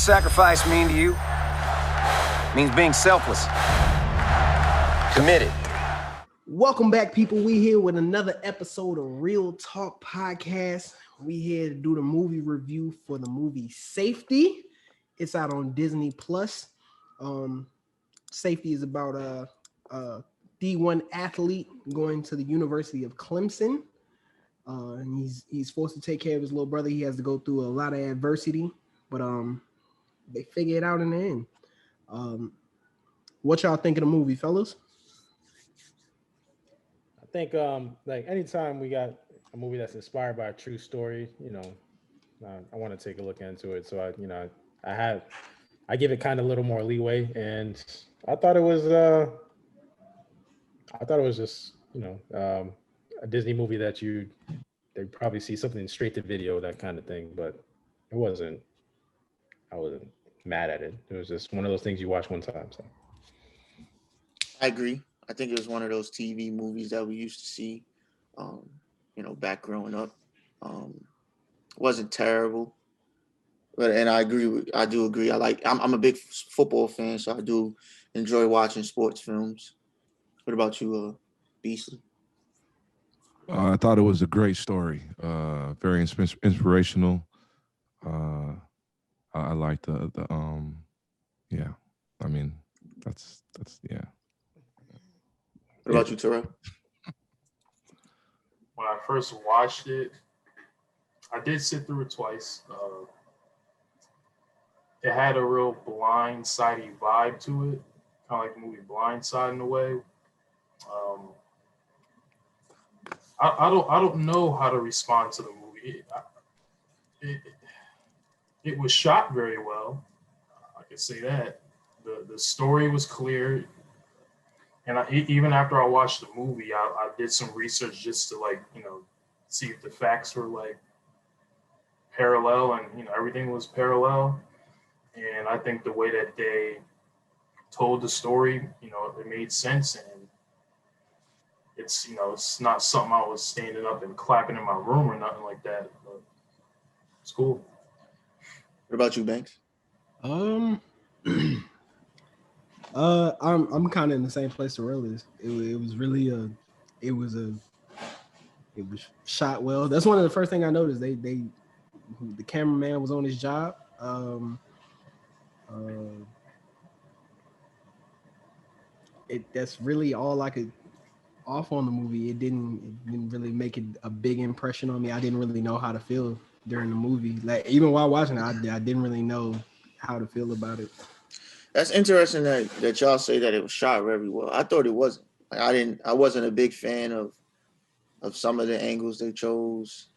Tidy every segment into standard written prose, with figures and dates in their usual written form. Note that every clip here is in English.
does sacrifice mean to you? It means being selfless. Committed. Welcome back, people. We here with another episode of Real Talk Podcast. We here to do the movie review for the movie Safety. It's out on Disney Plus. Safety is about a D1 athlete going to the University of Clemson. And he's forced to take care of his little brother. He has to go through a lot of adversity, but they figure it out in the end. What y'all think of the movie, fellas? I think like anytime we got a movie that's inspired by a true story, I want to take a look into it. So I give it kind of a little more leeway, and I thought it was just a Disney movie that they probably see something straight to video, that kind of thing, but I wasn't mad at it. It was just one of those things you watch one time. So I agree. I think it was one of those TV movies that we used to see, back growing up. Wasn't terrible, and I do agree. I'm a big football fan, so I do enjoy watching sports films. What about you, Beasley? I thought it was a great story, very inspirational. I like the yeah. I mean, that's yeah. What about you, Terrell? When I first watched it, I did sit through it twice. It had a real blindsidey vibe to it, kind of like the movie Blindside in a way. I don't know how to respond to the movie. It was shot very well. I can say that. The story was clear. And even after I watched the movie, I did some research just to see if the facts were parallel, and everything was parallel. And I think the way that they told the story, it made sense, and it's not something I was standing up and clapping in my room or nothing like that. But it's cool. What about you, Banks? I'm kind of in the same place Terrell is. It was really it was shot well. That's one of the first thing I noticed. The cameraman was on his job. That's really all I could off on the movie. It didn't really make it a big impression on me. I didn't really know how to feel during the movie. Like even while watching it, I didn't really know how to feel about it. That's interesting that y'all say that it was shot very well. I thought it wasn't. I wasn't a big fan of some of the angles they chose.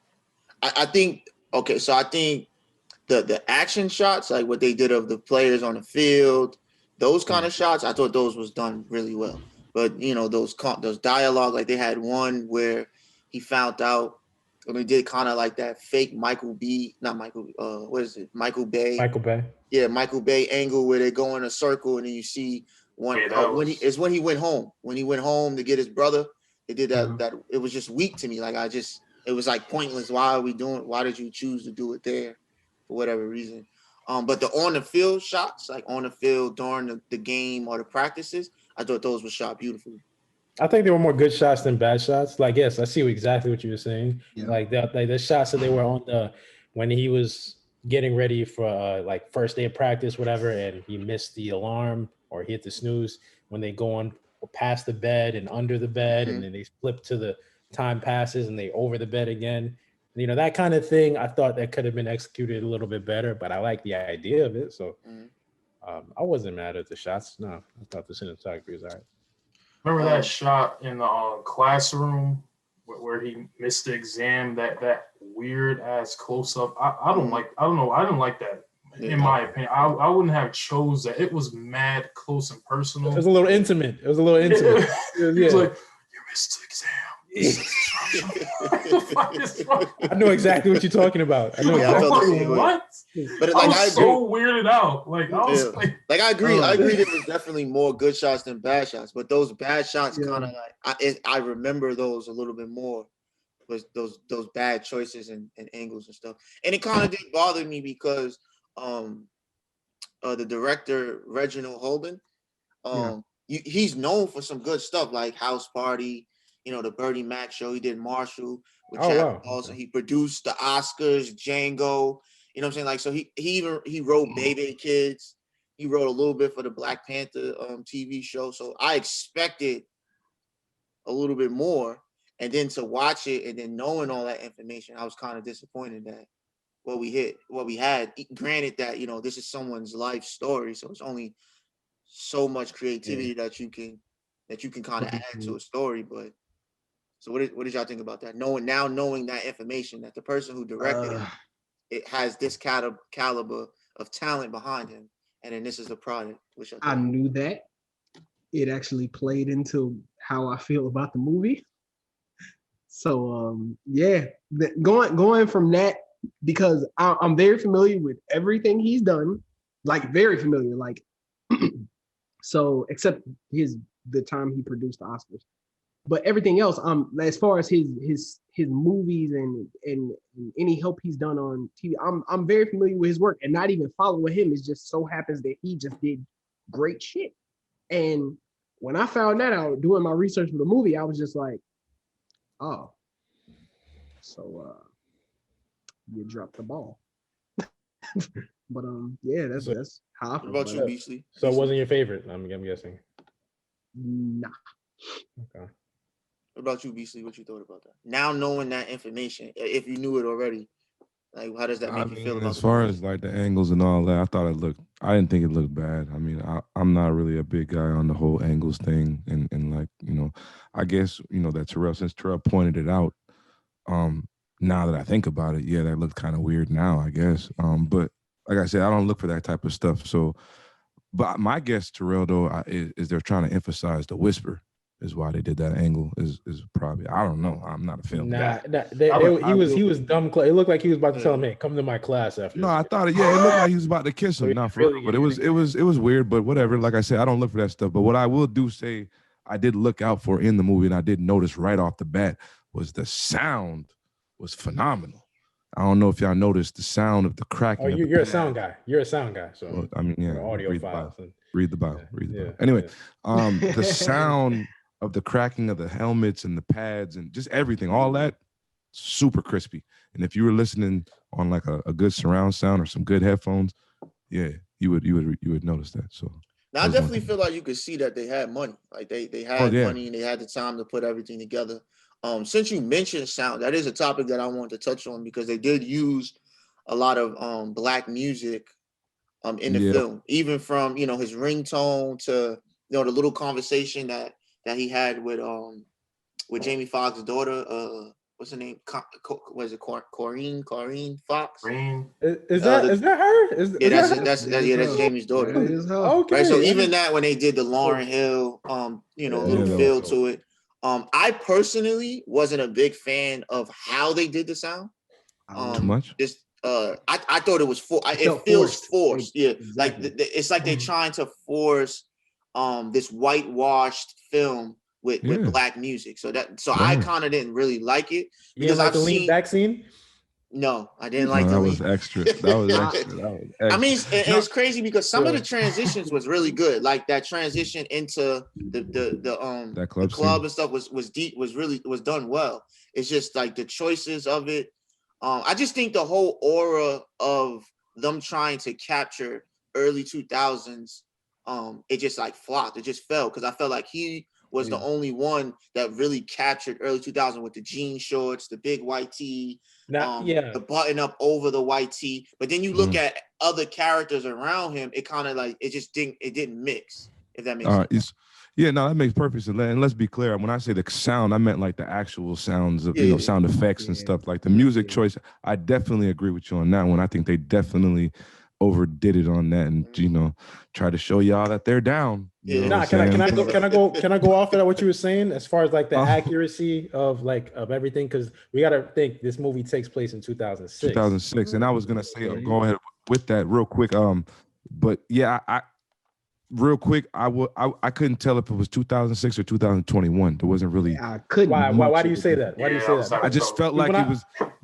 I think the action shots, like what they did of the players on the field, those kind of shots, I thought those was done really well. But those dialogue, like they had one where he found out, and they did kind of like that fake Michael Bay. Michael Bay. Yeah, Michael Bay angle where they go in a circle, and then you see one when he went home. When he went home to get his brother, they did that. Mm-hmm. That it was just weak to me. It was like pointless. Why did you choose to do it there, for whatever reason? But the on the field shots, like on the field during the game or the practices, I thought those were shot beautifully. I think there were more good shots than bad shots. Like, yes, I see exactly what you were saying. Yeah. Like the shots that they were on when he was getting ready for first day of practice, whatever, and he missed the alarm or hit the snooze when they go on past the bed and under the bed, and then they flip to the time passes and they over the bed again. That kind of thing. I thought that could have been executed a little bit better, but I like the idea of it. So I wasn't mad at the shots. No, I thought the cinematography was all right. Remember that shot in the classroom where he missed the exam? That weird ass close up. I didn't like that. In my opinion, I wouldn't have chose that. It was mad close and personal. It was a little intimate. He was like, "You missed the exam." I know exactly what you're talking about. I know what? But I was so weirded out. I agree. I agree. There was definitely more good shots than bad shots, but those bad shots kind of I remember those a little bit more. Was those bad choices and angles and stuff, and it kind of did bother me because the director Reginald Holden. He's known for some good stuff like House Party, the Bernie Mac show. He did Marshall with Chad Paulson. Okay. He produced the Oscars, Django. You know what I'm saying? Like, so he wrote Baby Kids. He wrote a little bit for the Black Panther TV show. So I expected a little bit more, and then to watch it and then knowing all that information, I was kind of disappointed that what we had. Granted that this is someone's life story, so it's only so much creativity that you can kind of add to a story. But so what did y'all think about that? Knowing that information, that the person who directed it has this caliber of talent behind him, and then this is the product. Which I knew that. It actually played into how I feel about the movie. So going from that, because I'm very familiar with everything he's done, like very familiar, like so except the time he produced the Oscars, but everything else, as far as his movies and any help he's done on TV, I'm very familiar with his work, and not even following him. It just so happens that he just did great shit. And when I found that out doing my research for the movie, I was just like, oh, so you dropped the ball. But that's how I feel. What about you, Beasley? So it wasn't your favorite, I'm guessing. Nah. Okay. What about you, Beasley? What you thought about that? Now knowing that information, if you knew it already, like how does that make you feel about as far as like the angles and all that? I didn't think it looked bad. I mean, I'm not really a big guy on the whole angles thing, and like I guess that since Terrell pointed it out, now that I think about it, that looked kind of weird now, I guess. But like I said, I don't look for that type of stuff. So, but my guess, Terrell, though, is they're trying to emphasize the whisper. Is why they did that angle. Is probably, I don't know. I'm not a film guy. He was dumb. It looked like he was about to tell him, "Hey, come to my class after." No, I thought it looked like he was about to kiss him. Not for real, but it was weird. But whatever. Like I said, I don't look for that stuff. But what I will do say, I did look out for in the movie, and I did notice right off the bat was the sound was phenomenal. I don't know if y'all noticed the sound of the cracking. Oh, you're a sound guy. You're a sound guy. So well, I mean, audio files. Read the Bible. Anyway, the sound of the cracking of the helmets and the pads and just everything, all that, super crispy. And if you were listening on like a good surround sound or some good headphones, you would notice that. So now I definitely feel like you could see that they had money. Like they had money and they had the time to put everything together. Since you mentioned sound, that is a topic that I wanted to touch on because they did use a lot of Black music in the film, even from his ringtone to the little conversation that he had with Jamie Foxx's daughter. What's her name? Was it Corrine Fox? Is that her? That's Jamie's daughter. Okay. Right. So even that, when they did the Lauryn Hill, little feel to it. I personally wasn't a big fan of how they did the sound. Too much. I thought it was it feels forced. Yeah, exactly. Like it's like they're trying to force this whitewashed film with Black music. So I kind of didn't really like it because I've seen the lean back scene. No, I didn't like the lean. That was extra. That was extra. I mean, it's crazy because some of the transitions was really good. Like that transition into the club and stuff was deep, was done well. It's just like the choices of it. I just think the whole aura of them trying to capture early 2000s, it just like flopped. It just fell because I felt like he was the only one that really captured early 2000 with the jean shorts, the big white tee, the button up over the white tee. But then you look at other characters around him, it kind of like it didn't mix. If that makes sense. That makes perfect sense. And let's be clear. When I say the sound, I meant like the actual sounds of sound effects and stuff. Like the music choice, I definitely agree with you on that one. I think they definitely overdid it on that, and try to show y'all that they're down. Can I go off of what you were saying as far as like the accuracy of everything, because we got to think this movie takes place in 2006. And I was gonna say go ahead with that real quick. But yeah, real quick, I couldn't tell if it was 2006 or 2021. There wasn't really. I couldn't. Why do you say that? Why do you say that? I just felt like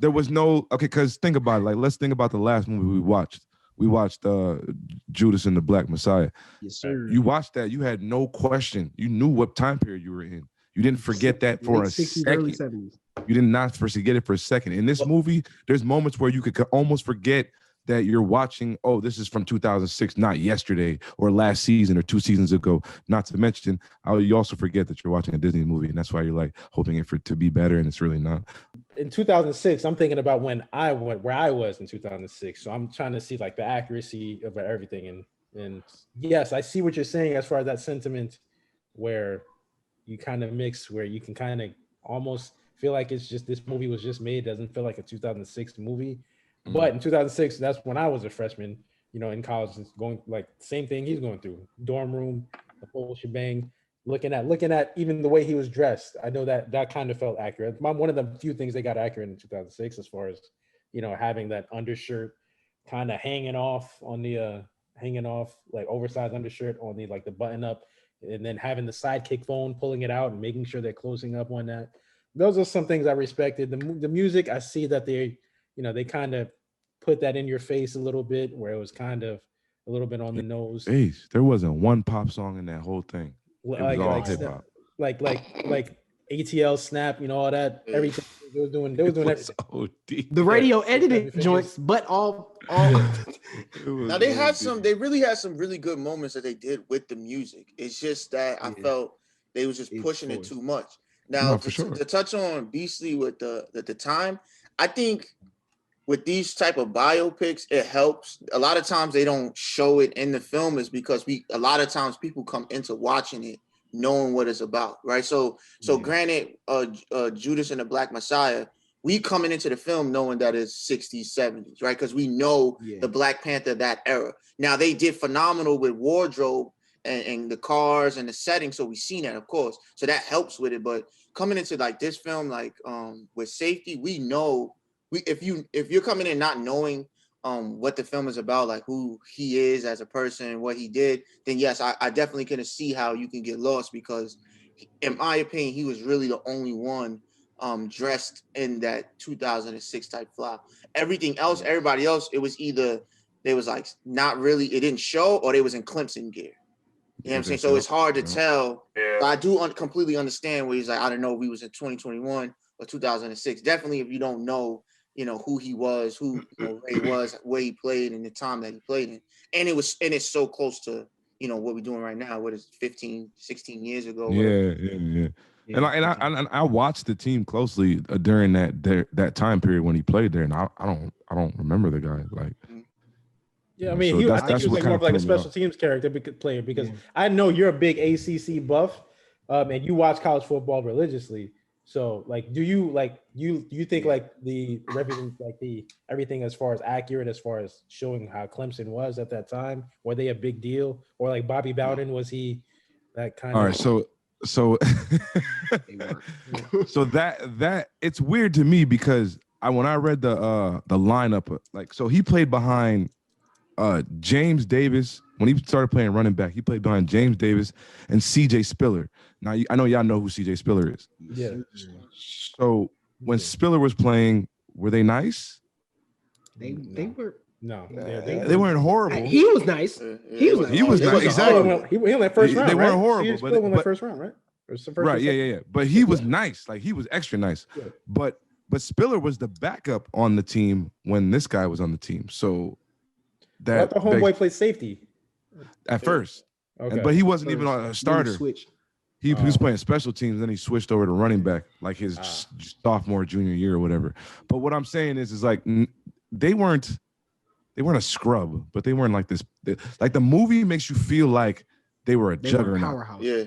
there was no. Okay, because think about it. Like, let's think about the last movie we watched. we watched Judas and the Black Messiah. Yes, sir. You watched that, you had no question. You knew what time period you were in. You didn't forget that for a 60s, early second. 70s. You did not forget it for a second. In this movie, there's moments where you could almost forget that you're watching, oh, this is from 2006, not yesterday or last season or 2 seasons ago. Not to mention, you also forget that you're watching a Disney movie, and that's why you're like hoping it for it to be better, and it's really not. In 2006, I'm thinking about when I went where I was in 2006. So I'm trying to see like the accuracy of everything. And yes, I see what you're saying as far as that sentiment where you kind of mix, where you can kind of almost feel like it's just this movie was just made. It doesn't feel like a 2006 movie. But in 2006, that's when I was a freshman, in college, going like same thing he's going through, dorm room, the whole shebang, looking at even the way he was dressed. I know that kind of felt accurate. One of the few things they got accurate in 2006 as far as, having that undershirt kind of hanging off like oversized undershirt on the like the button up, and then having the sidekick phone, pulling it out and making sure they're closing up on that. Those are some things I respected. The music, I see that they kind of put that in your face a little bit, where it was kind of a little bit on the nose. There wasn't one pop song in that whole thing. It was all hip hop. Like ATL, Snap, all that, everything. They was doing everything. The radio edited joints, but all. Now they really had some really good moments that they did with the music. It's just that I felt they was just pushing it too much. Now to touch on Beastly with the time, I think with these type of biopics, it helps. A lot of times they don't show it in the film is because a lot of times people come into watching it knowing what it's about, right? So granted, Judas and the Black Messiah, we coming into the film knowing that it's 60s, 70s, right? Because we know the Black Panther, that era. Now they did phenomenal with wardrobe and the cars and the setting, so we seen that, of course. So that helps with it. But coming into like this film, like with Safety, we know if you're coming in not knowing what the film is about, like who he is as a person, what he did, then yes, I definitely can see how you can get lost, because in my opinion, he was really the only one dressed in that 2006 type fly. Everything else, everybody else, it was either they was like not really, it didn't show, or they was in Clemson gear. You know what I'm saying? So it's hard to tell. Yeah. But I do completely understand where he's like, I don't know if he was in 2021 or 2006. Definitely if you don't know, who he was, who Ray was, where he played, and the time that he played in. And it's so close to, what we're doing right now, what is 15, 16 years ago. Yeah. And I watched the team closely during that time period when he played there, and I don't remember the guy like. Yeah, I mean, I think he was like more of like a special teams player, because I know you're a big ACC buff, and you watch college football religiously. So, like, do you think like everything as far as accurate, as far as showing how Clemson was at that time? Were they a big deal, or like Bobby Bowden, was he that kind of? All right, so so that it's weird to me, because when I read the lineup, like, so he played behind James Davis. When he started playing running back, he played behind James Davis and CJ Spiller. Now, I know y'all know who CJ Spiller is. Yeah. So when Spiller was playing, were they nice? They were. No, they weren't horrible. He was nice. He was nice. Exactly. He went like first round. They weren't right? horrible, but went like first round, right? Right. Yeah. But he was nice. Like, he was extra nice. Yeah. But Spiller was the backup on the team when this guy was on the team. So that the homeboy played safety at first. Okay. But he wasn't even a starter. He was playing special teams, then he switched over to running back like his sophomore, junior year or whatever. But what I'm saying is like they weren't a scrub, but they weren't like this. Like, the movie makes you feel like they were a juggernaut. Yeah.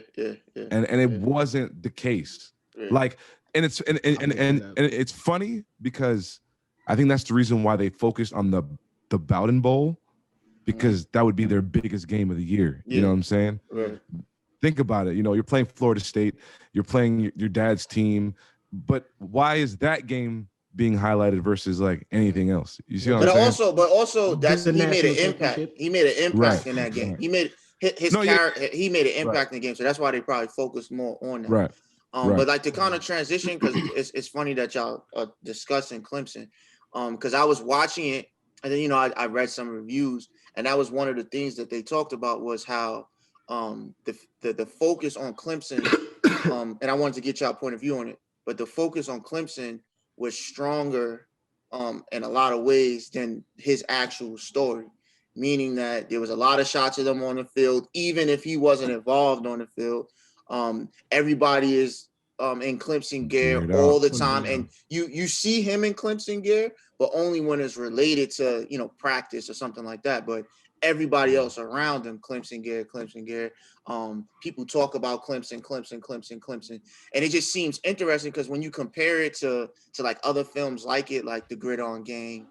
And it wasn't the case. Yeah. Like, and it's funny, because I think that's the reason why they focused on the Bowden Bowl, because that would be their biggest game of the year. You know what I'm saying? Right. Think about it. You're playing Florida State, you're playing your dad's team, but why is that game being highlighted versus like anything else? You see what I'm saying? But also he made an impact. He made an impact in that game. Right. He made character. He made an impact in the game, so that's why they probably focused more on that. Right. But like, to kind of transition, because it's funny that y'all are discussing Clemson, because I was watching it And then, I read some reviews, and that was one of the things that they talked about was how the focus on Clemson, and I wanted to get y'all point of view on it, but the focus on Clemson was stronger in a lot of ways than his actual story, meaning that there was a lot of shots of them on the field, even if he wasn't involved on the field. Everybody is in Clemson gear all the time, and you see him in Clemson gear, but only when it's related to practice or something like that. But everybody else around him, Clemson gear. People talk about Clemson, and it just seems interesting because when you compare it to like other films like it, like The Gridiron Gang,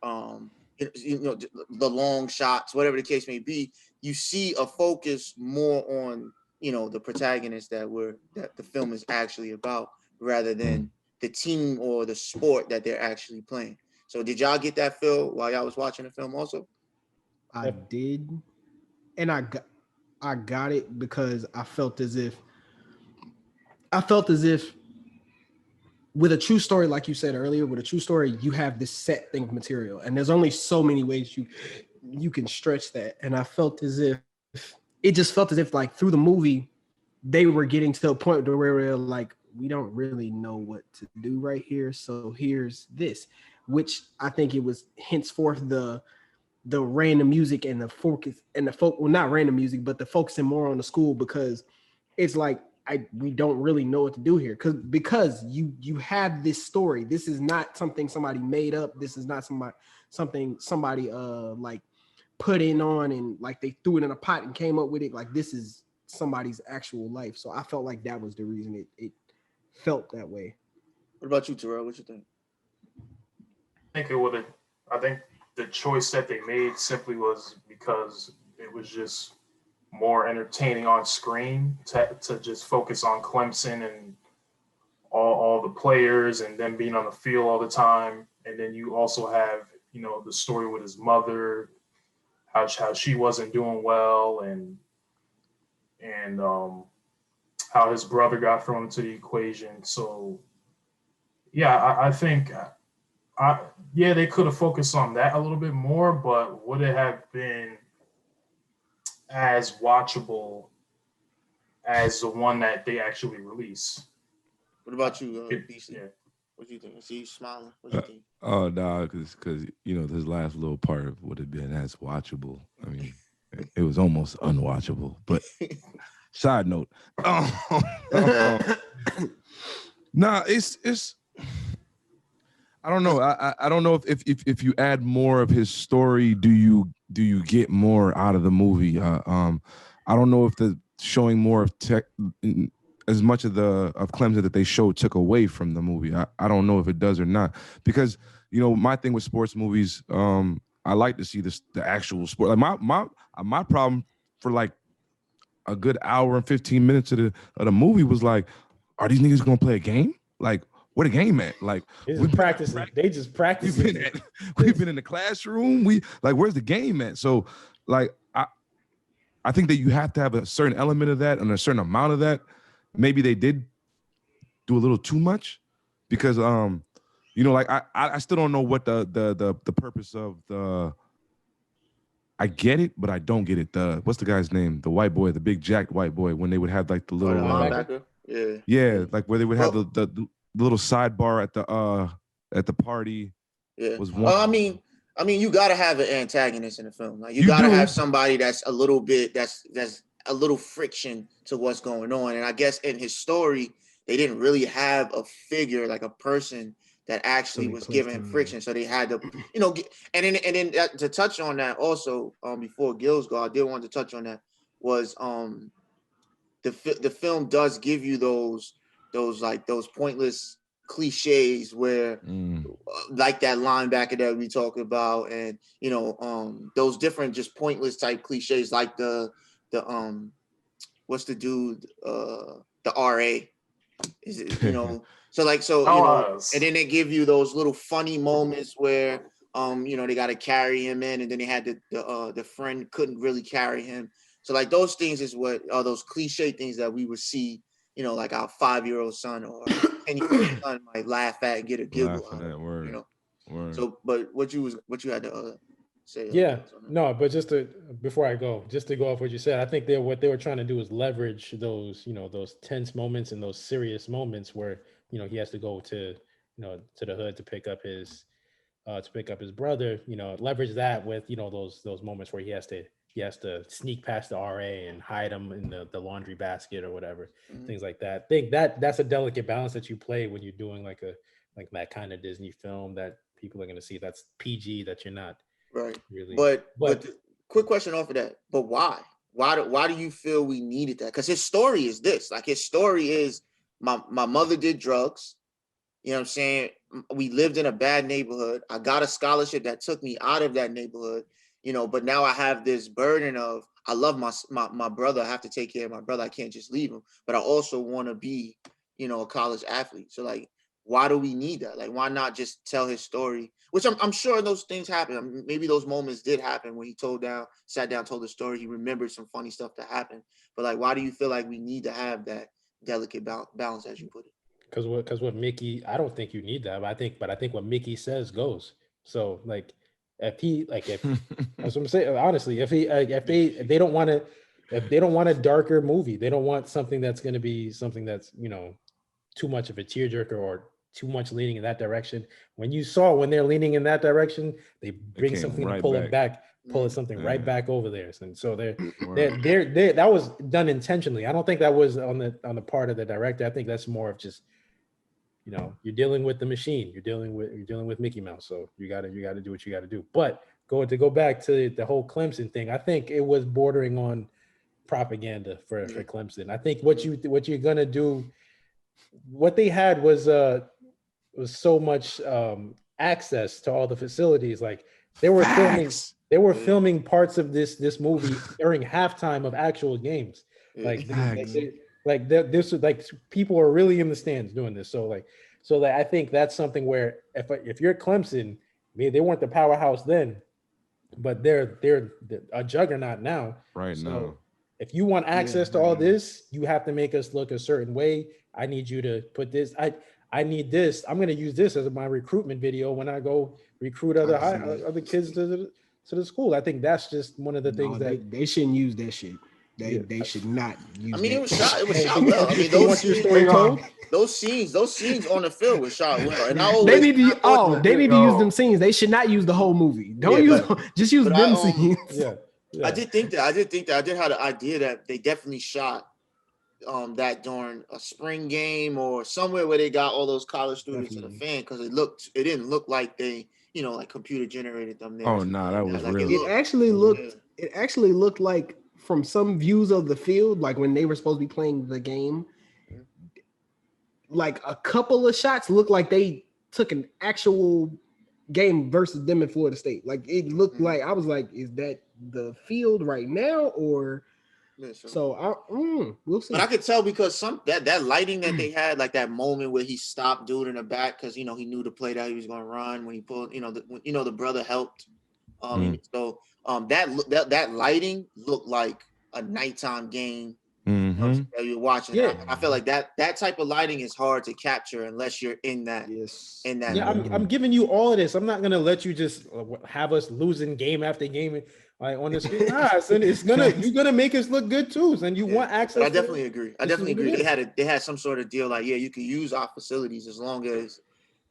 The Long Shots, whatever the case may be, you see a focus more on the protagonist that the film is actually about, rather than the team or the sport that they're actually playing. So did y'all get that feel while y'all was watching the film also? I did, and I got it because I felt as if with a true story, like you said earlier, with a true story, you have this set thing of material, and there's only so many ways you can stretch that. And I felt as if like through the movie, they were getting to a point where we're like, we don't really know what to do right here. So here's this, which I think it was henceforth the random music and the focus and well, not random music, but the focusing more on the school, because it's like, we don't really know what to do here. Because you have this story. This is not something somebody made up. This is not something somebody like put in on and like they threw it in a pot and came up with it. Like this is somebody's actual life. So I felt like that was the reason it felt that way. What about you, Terrell? What you think? I think the choice that they made simply was because it was just more entertaining on screen to just focus on Clemson and all the players and them being on the field all the time. And then you also have, the story with his mother, how she wasn't doing well, and how his brother got thrown into the equation. So yeah, I think they could have focused on that a little bit more, but would it have been as watchable as the one that they actually release? What about you, BC? Yeah. What do you think? I see you smiling. What do you think? Oh no, because this last little part would have been as watchable. I mean, it was almost unwatchable. But side note, it's. I don't know. I don't know if you add more of his story, do you get more out of the movie? I don't know if the showing more of as much of Clemson that they showed took away from the movie. I don't know if it does or not, because my thing with sports movies, I like to see the actual sport. Like my problem for like a good hour and 15 minutes of the movie was like, are these niggas gonna play a game? Like, where the game at? Like, we've practicing. They just practice. We've been in the classroom. Where's the game at? So, like, I think that you have to have a certain element of that and a certain amount of that. Maybe they did do a little too much, because like I still don't know what the purpose of the. I get it, but I don't get it. What's the guy's name? The white boy, the big jacked white boy, when they would have like the little linebacker. Yeah, like where they would have the little sidebar at the party. Yeah. Was one. I mean, you gotta have an antagonist in the film. Like you gotta have somebody that's a little bit that's a little friction to what's going on. And I guess in his story, they didn't really have a figure, like a person that actually was giving him friction. So they had to, and then to touch on that also, before Gills go, I did want to touch on that, was the film does give you those pointless cliches where like that linebacker that we talk about, and those different just pointless type cliches, like the what's the dude, the RA, is it, and then they give you those little funny moments where they got to carry him in, and then they had the friend couldn't really carry him. So like those things is what are those cliche things that we would see, like our 5-year-old son or 10-year-old son might laugh at and get a giggle out of, Word. So, but what you had to say? Yeah, no, but before I go, just to go off what you said, I think what they were trying to do is leverage those, those tense moments and those serious moments where, he has to go to the hood to pick up his brother, leverage that with, those moments where he has to sneak past the RA and hide him in the laundry basket or whatever, things like that. I think that's a delicate balance that you play when you're doing like that kind of Disney film that people are going to see. That's PG, that you're not right. Really. But quick question off of that. But why? Why do you feel we needed that? Because his story is this. Like, his story is my mother did drugs. You know what I'm saying? We lived in a bad neighborhood. I got a scholarship that took me out of that neighborhood, but now I have this burden of, I love my brother. I have to take care of my brother. I can't just leave him. But I also want to be, a college athlete. So, like, why do we need that? Like, why not just tell his story? Which I'm sure those things happen. Maybe those moments did happen when he sat down, told the story. He remembered some funny stuff that happened. But, like, why do you feel like we need to have that delicate balance, as you put it? Because what Mickey, I don't think you need that, but I think what Mickey says goes. So, like, if that's what I'm saying. Honestly, if they don't want a darker movie, they don't want something that's going to be something that's too much of a tearjerker or too much leaning in that direction. When they're leaning in that direction, they bring something right to pull back. it back, something right back over there. And so they're that was done intentionally. I don't think that was on the part of the director. I think that's more of just, you're dealing with the machine. You're dealing with Mickey Mouse. So you gotta do what you gotta do. But go back to the whole Clemson thing, I think it was bordering on propaganda for Clemson. I think what you're gonna do, what they had was so much access to all the facilities. Like, they were filming parts of this movie during halftime of actual games. Like, this was like, people are really in the stands doing this. So I think that's something where if you're Clemson, maybe they weren't the powerhouse then, but they're a juggernaut now. Right now. If you want access to all this, you have to make us look a certain way. I need you to put this. I need this. I'm going to use this as my recruitment video when I go recruit other kids to the school. I think that's just one of the things that they shouldn't use that shit. They should not use. I mean, that. it was shot well. I mean, those scenes on the field were shot well. And they need to use them scenes. They should not use the whole movie. Just use them scenes. Yeah. I did think that. I did have the idea that they definitely shot that during a spring game or somewhere where they got all those college students in the fan, because it didn't look like they, like computer generated them there. Oh no, that was like real. It actually looked like, from some views of the field, like when they were supposed to be playing the game, like a couple of shots looked like they took an actual game versus them in Florida State. Like, it looked like, I was like, is that the field right now, or we'll see. But I could tell because that lighting that they had, like that moment where he stopped dude in the back because he knew the play that he was going to run when he pulled, the brother helped. So that lighting looked like a nighttime game. That you're watching. Yeah. I feel like that type of lighting is hard to capture unless you're in that. Yes. In that. Yeah, I'm giving you all of this. I'm not gonna let you just have us losing game after game, like, on the screen. You're gonna make us look good too, and you want access. But I definitely agree. They had some sort of deal like, you can use our facilities as long as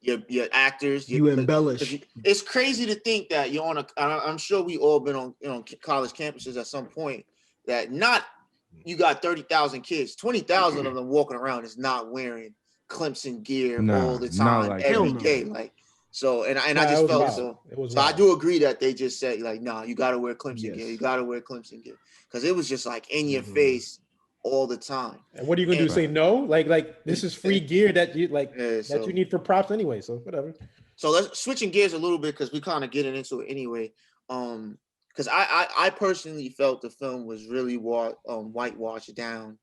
your actors. You embellish. It's crazy to think that you're on I'm sure we all been on college campuses at some point that you got 30,000 kids, 20,000 of them walking around is not wearing Clemson gear all the time, like every game. Like, so, and I just felt so. So I do agree that they just said, like, you got to wear Clemson gear. You got to wear Clemson gear, because it was just like in your face all the time. And what are you gonna do? Say no? Like this is free gear that you that you need for props anyway. So whatever. So let's switching gears a little bit, because we kind of getting into it anyway. Because I personally felt the film was really whitewashed down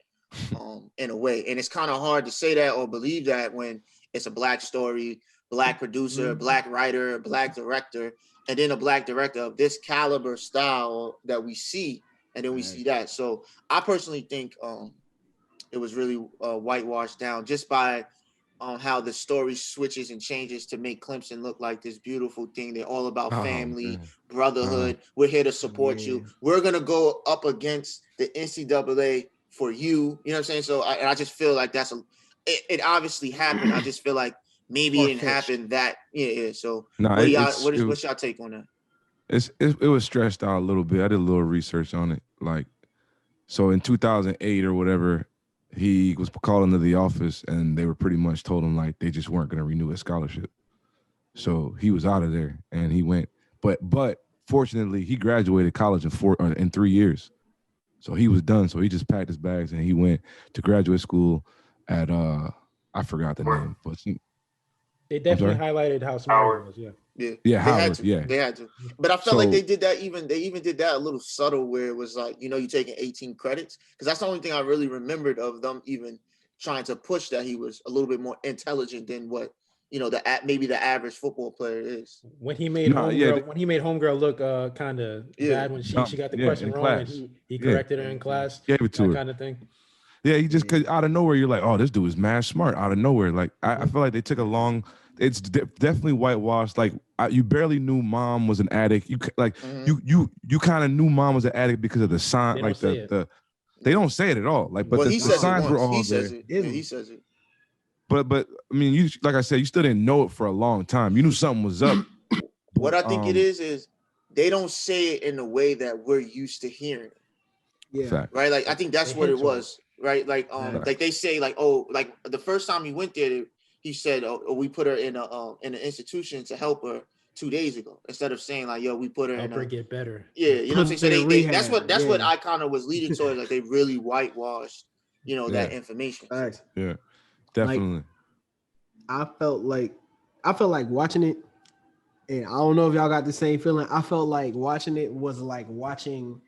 in a way. And it's kind of hard to say that or believe that when it's a black story, black producer, black writer, black director, and then a black director of this caliber style that we see. And then we see that. So I personally think it was really whitewashed down just by how the story switches and changes to make Clemson look like this beautiful thing. They're all about family, brotherhood. We're here to support you. We're going to go up against the NCAA for you. You know what I'm saying? So I just feel like it obviously happened. I just feel like maybe it didn't happen that. Yeah. So what's y'all take on that? It was stretched out a little bit. I did a little research on it. Like, so in 2008 or whatever, he was called into the office and they were pretty much told him like they just weren't going to renew his scholarship. So he was out of there and he went. But fortunately, he graduated college in 3 years. So he was done. So he just packed his bags and he went to graduate school at I forgot the name, but they definitely highlighted how smart he was. They Howard, had to. But I felt like they did that they even did that a little subtle where it was like, you taking 18 credits. Because that's the only thing I really remembered of them even trying to push that he was a little bit more intelligent than what, maybe the average football player is. When he made Homegirl look kind of bad when she got the question wrong and he corrected her in class. Gave it to her. Kind of thing. Yeah, he just cause out of nowhere you're like, oh, this dude is mad smart out of nowhere. Like I feel like they took a long. It's definitely whitewashed. Like you barely knew mom was an addict. You kind of knew mom was an addict because of the sign. They don't say it at all. Like, but the signs were all there. He says it. But I mean, you like I said, you still didn't know it for a long time. You knew something was up. What I think it is they don't say it in the way that we're used to hearing it. Yeah. Fact. Right. Like I think that's what it was. Right. Like like they say like, oh, like the first time he went there, he said, "Oh, we put her in an institution to help her 2 days ago." Instead of saying like, "Yo, we put her help her get better." Yeah, you know what I'm saying. So that's what I kind of was leading towards. Like they really whitewashed, that information. Right. Yeah, definitely. Like, I felt like watching it, and I don't know if y'all got the same feeling. I felt like watching it was like watching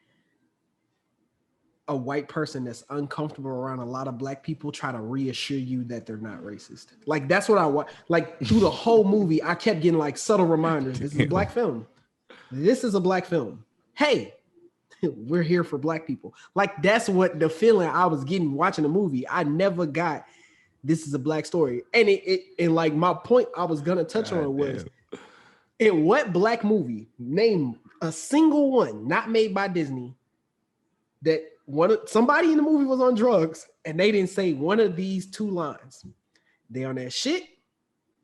a white person that's uncomfortable around a lot of black people try to reassure you that they're not racist. Like that's what I want. Like through the whole movie, I kept getting like subtle reminders. This is a black film. This is a black film. Hey, we're here for black people. Like that's what the feeling I was getting watching the movie. I never got this is a black story. And and like my point I was gonna touch on was in what black movie, name a single one not made by Disney that somebody in the movie was on drugs and they didn't say one of these two lines. They on that shit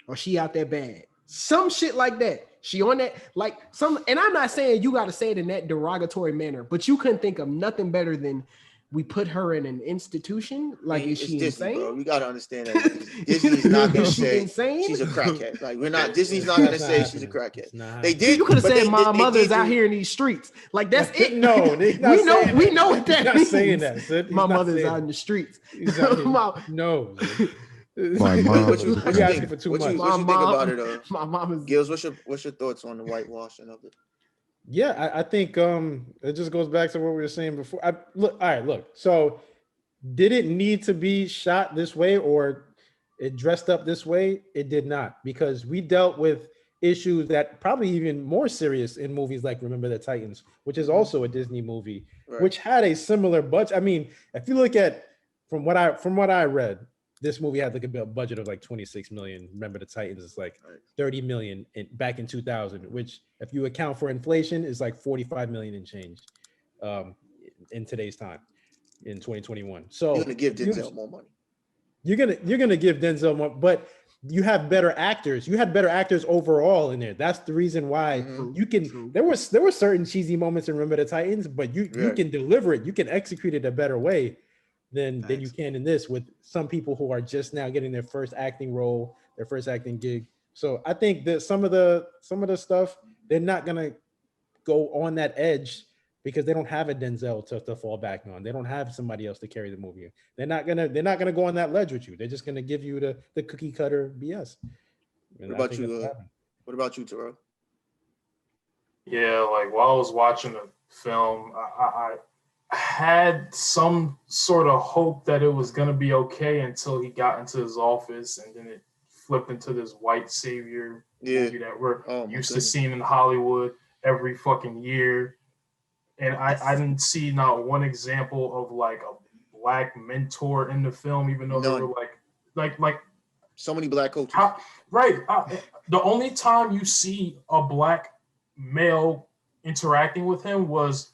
or she out there bad. Some shit like that. She on that and I'm not saying you got to say it in that derogatory manner, but you couldn't think of nothing better than we put her in an institution. Like, is she insane? Bro. You got to understand that Disney's not going to say she's a crackhead. Like, we're not. Disney's not going to say she's a crackhead. They did. You could have said my mother's out here in these streets. Like that's it. No, we know what that means. Saying that. My mother's out in the streets. No. My mom. What you think about it? My mom is. Gills, what's your thoughts on the whitewashing of it? Yeah, I think it just goes back to what we were saying before. Look. So, did it need to be shot this way or it dressed up this way? It did not, because we dealt with issues that probably even more serious in movies like Remember the Titans, which is also a Disney movie, which had a similar budget. I mean, if you look at from what I read, this movie had like a budget of like 26 million. Remember the Titans is like 30 million back in 2000, which if you account for inflation is like 45 million and change in today's time in 2021. So you're gonna give Denzel more money. You're gonna give Denzel more, but you have better actors. You had better actors overall in there. That's the reason why you can. There were certain cheesy moments in Remember the Titans, but you can deliver it. You can execute it a better way than you can in this, with some people who are just now getting their first acting role, their first acting gig. So I think that some of the stuff, they're not gonna go on that edge because they don't have a Denzel to fall back on. They don't have somebody else to carry the movie. They're not gonna go on that ledge with you. They're just gonna give you the cookie cutter BS. What about you? What about you, Terrell? Yeah, like while I was watching the film, I had some sort of hope that it was going to be okay until he got into his office, and then it flipped into this white savior movie that we're used to seeing in Hollywood every fucking year. And I didn't see not one example of like a black mentor in the film, even though they were like So many black coaches. The only time you see a black male interacting with him was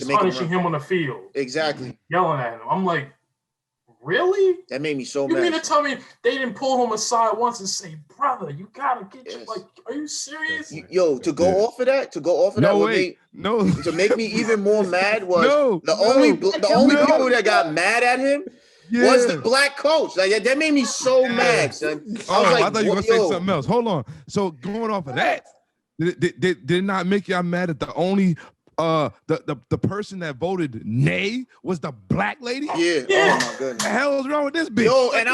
punishing him on the field. Exactly. Yelling at him. I'm like, really? That made me so mad. You mean to tell me they didn't pull him aside once and say, brother, you gotta get Yes. like, are you serious? To go off of that, to make me even more mad was the only people that got mad at him was the black coach. Like that made me so mad, son. I thought you were gonna say something else. Hold on. So going off of that, did it not make y'all mad at the only the person that voted nay was the black lady? Yeah. Oh my goodness. The hell is wrong with this bitch? Yo, and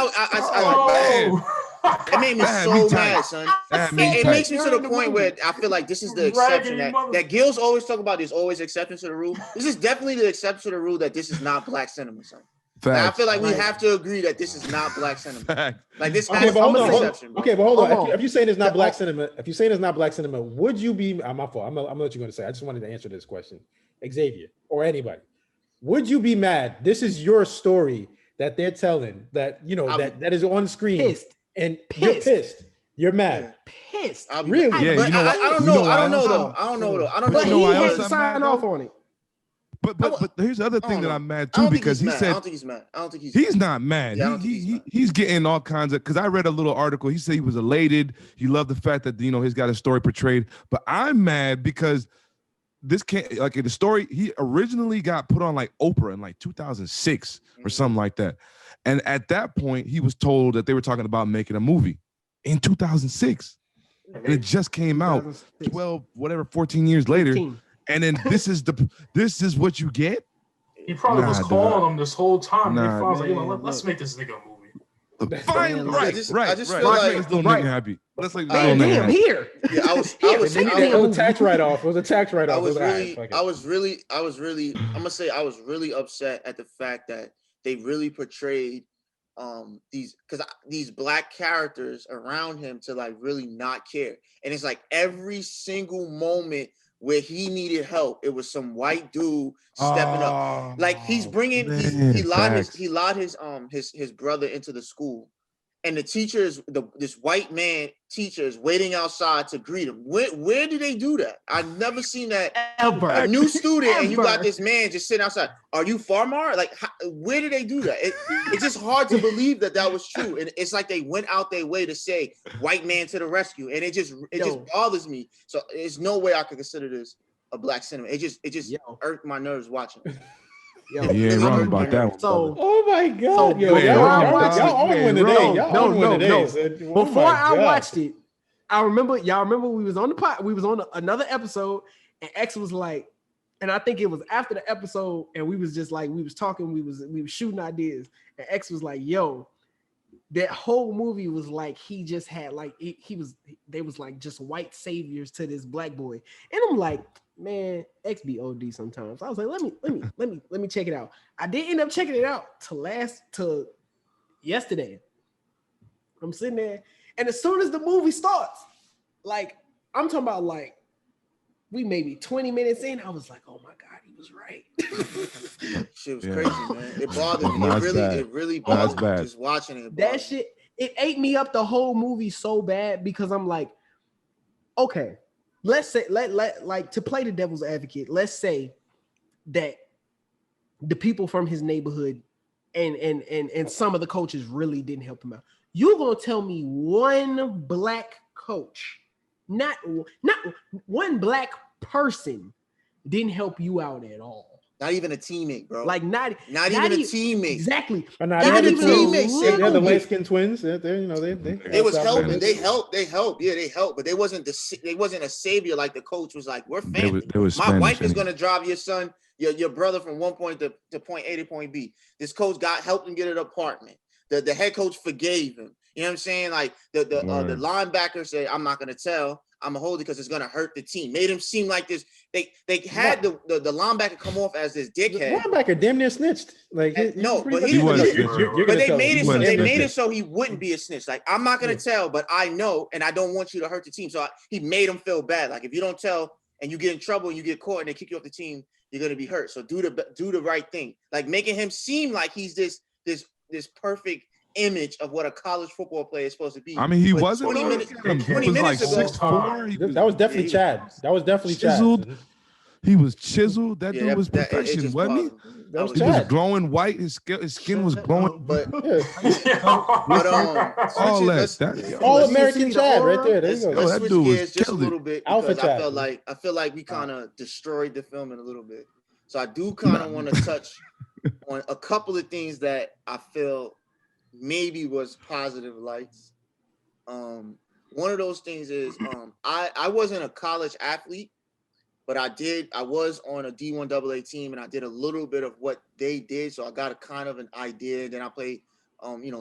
it made me so mad, son. It makes me to the point where I feel like this is the exception that Gil's always talk about. There's always exceptions to the rule. This is definitely the exception to the rule that this is not black cinema, son. Like, I feel like we have to agree that this is not black cinema. Like this has an exception. Okay, but hold on. If you're saying it's not black cinema, would you be? My fault. I'm gonna let you go to say. I just wanted to answer this question, Xavier or anybody. Would you be mad? This is your story that they're telling. That that is on screen. And you're pissed. You're mad. Pissed. Really? Yeah. I don't know though. I don't know. He had to sign off on it. But here's the other thing that I'm mad too, because he said I don't think he's mad. I don't think he's not mad. Yeah, He's getting all kinds of, because I read a little article. He said he was elated. He loved the fact that he's got a story portrayed. But I'm mad because this can't, like, in the story, he originally got put on like Oprah in like 2006 or something like that. And at that point, he was told that they were talking about making a movie in 2006. And it just came out 14 years later. 15. And then this is what you get? He probably was calling him this whole time. He was like, let's make this nigga a movie. Fine, right. I just feel like this little nigga happy. Let's like damn here. Yeah, I was tax write-off. It was a tax write-off. I was really upset at the fact that they really portrayed these black characters around him to like really not care. And it's like every single moment where he needed help, it was some white dude stepping up. Like he's bringing, he lied his brother into the school, and the teacher is this white man teacher is waiting outside to greet him. Where do they do that? I've never seen that ever. A new student and you got this man just sitting outside. Are you Farmar? Like, where do they do that? It's just hard to believe that was true. And it's like they went out their way to say white man to the rescue, and it just bothers me. So there's no way I could consider this a black cinema. It just irked my nerves watching. You ain't wrong about that one. So, oh my God, y'all on one today. No. Before I watched it, y'all remember we was on the pod, we was on another episode, and X was like, and I think it was after the episode, and we was just like, we was talking, we was shooting ideas, and X was like, yo, that whole movie was like he just had like they was like just white saviors to this black boy, and I'm like, man, X be OD sometimes. I was like, let me check it out. I did end up checking it out to yesterday. I'm sitting there, and as soon as the movie starts, like I'm talking about, like we maybe 20 minutes in, I was like, oh my God, he was right. Shit was crazy, man. It bothered me. It really bothered me just watching it. That shit, it ate me up the whole movie so bad, because I'm like, okay, let's say like to play the devil's advocate, let's say that the people from his neighborhood and some of the coaches really didn't help him out. You're gonna tell me one black coach, not one black person, didn't help you out at all? Not even a teammate, bro. Like not even a teammate. Exactly. Not even a teammate. Yeah, the light-skinned twins. They was helping. They helped. Yeah, they helped, but they wasn't a savior like the coach was like, we're family. My wife is gonna drive your son, your brother from one point to point A to point B. This coach helped him get an apartment. The head coach forgave him. You know what I'm saying? Like the linebacker said, I'm not gonna tell. I'm gonna hold it because it's gonna hurt the team. Made him seem like this. They had the linebacker come off as this dickhead. The linebacker damn near snitched. Like no, but he was. But they made it so he wouldn't be a snitch. Like, I'm not gonna tell, but I know, and I don't want you to hurt the team. So he made him feel bad. Like, if you don't tell and you get in trouble and you get caught and they kick you off the team, you're gonna be hurt. So do the right thing. Like, making him seem like he's this perfect image of what a college football player is supposed to be. I mean, he But wasn't. 20 minutes, He 20 was like minutes ago. 6'4". That was definitely Chad. That was definitely chiseled. Chad. He was chiseled. That dude was it perfection, just wasn't he? bothered me. That was He was Chad. glowing white. His skin was glowing. But all let's that. All American Chad right there. There you go. Let's that switch dude was gears just a killing little it. bit Alpha because Chad. I feel like we kind of destroyed the film in a little bit. So I do kind of want to touch on a couple of things that I feel maybe was positive lights. One of those things is I wasn't a college athlete, but I was on a D1 AA team and I did a little bit of what they did. So I got a kind of an idea. Then I played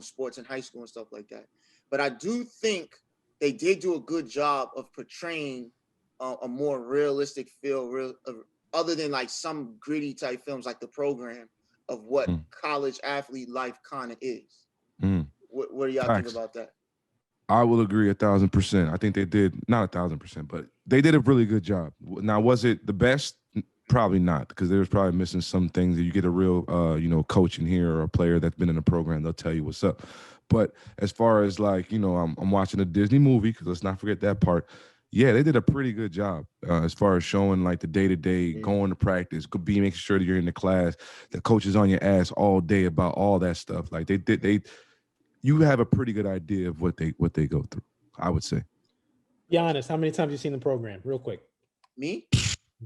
sports in high school and stuff like that. But I do think they did do a good job of portraying a more realistic feel, other than like some gritty type films like The Program, of what college athlete life kind of is. What do y'all think about that? I will agree 1,000%. I think they did, not 1,000%, but they did a really good job. Now, was it the best? Probably not, because they was probably missing some things. That you get a real, coach in here or a player that's been in a program, they'll tell you what's up. But as far as like, I'm watching a Disney movie, because let's not forget that part. Yeah, they did a pretty good job as far as showing like the day-to-day, going to practice, making sure that you're in the class, the coach is on your ass all day about all that stuff. Like you have a pretty good idea of what they go through, I would say. Be honest, how many times you seen the program? Real quick. Me?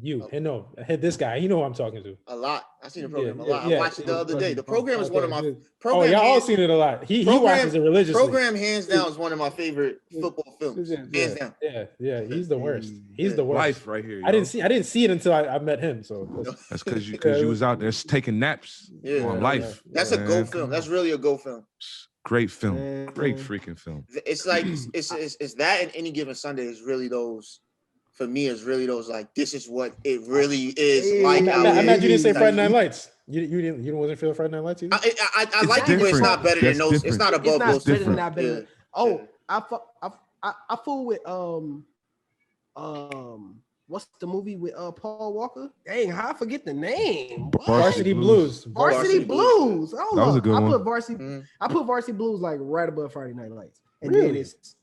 You. And no, I had this guy. You know who I'm talking to. A lot. I seen the program a lot. I watched it the other day. The program is one of my y'all all seen it a lot. He watches it religiously. Program hands down is one of my favorite football films. Hands down. Yeah. He's the worst. He's the worst. Life right here. I didn't see it until I met him. So that's because you was out there taking naps on life. That's a go film. That's really a go film. Great film. Great freaking film. It's like it's that, and Any Given Sunday is really those. For me, it's really those like this is what it really is like. I'm mad you didn't say Friday Night Lights. You wasn't feeling Friday Night Lights either. I like it, but it's not better than those. It's not above those. It's not better. Oh, I fool with what's the movie with Paul Walker? Dang, how I forget the name. Varsity Blues. Varsity Blues. Oh, that was a good one. I put Varsity Blues like right above Friday Night Lights. And really? Then it's